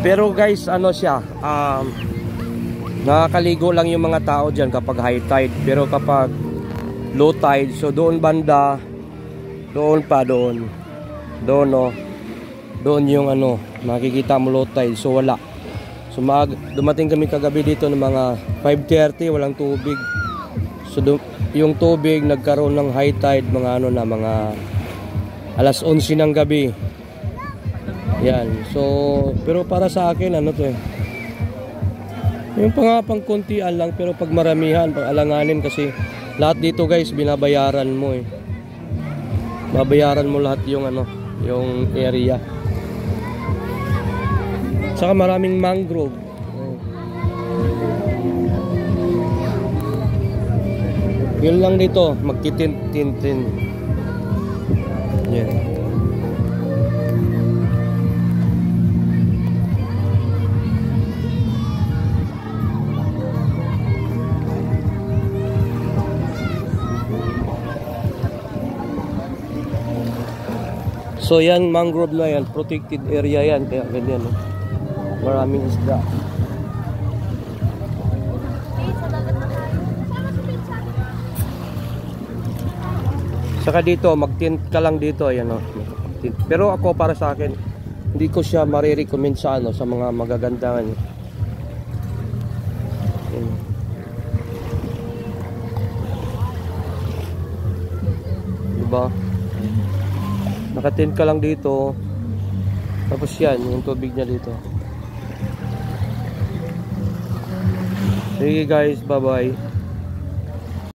Pero guys, ano siya, nakakaligo lang yung mga tao dyan kapag high tide. Pero kapag low tide, so doon banda, doon no, doon yung ano, makikita mo low tide, so wala. So dumating kami kagabi dito ng mga 5:30, walang tubig. So yung tubig nagkaroon ng high tide mga ano na, mga alas 11 ng gabi. Yan. So pero para sa akin ano to eh, yung pang kontian lang, pero pag maramihan, pag alanganin, kasi lahat dito guys binabayaran mo eh. Babayaran mo lahat yung ano, yung area. Saka maraming mangrove. Yun lang dito, magtitin-tin. Yeah. So yan, mangrove na yan, protected area yan, kaya ganyan eh. Maraming isda. Saka dito, mag-tint ka lang dito, ayan o. Pero ako, para sa akin, hindi ko siya marirecommend sa ano, sa mga magagandangan. Diba? Naka-tint ka lang dito. Tapos yan, yung tubig niya dito. Sige guys, bye bye.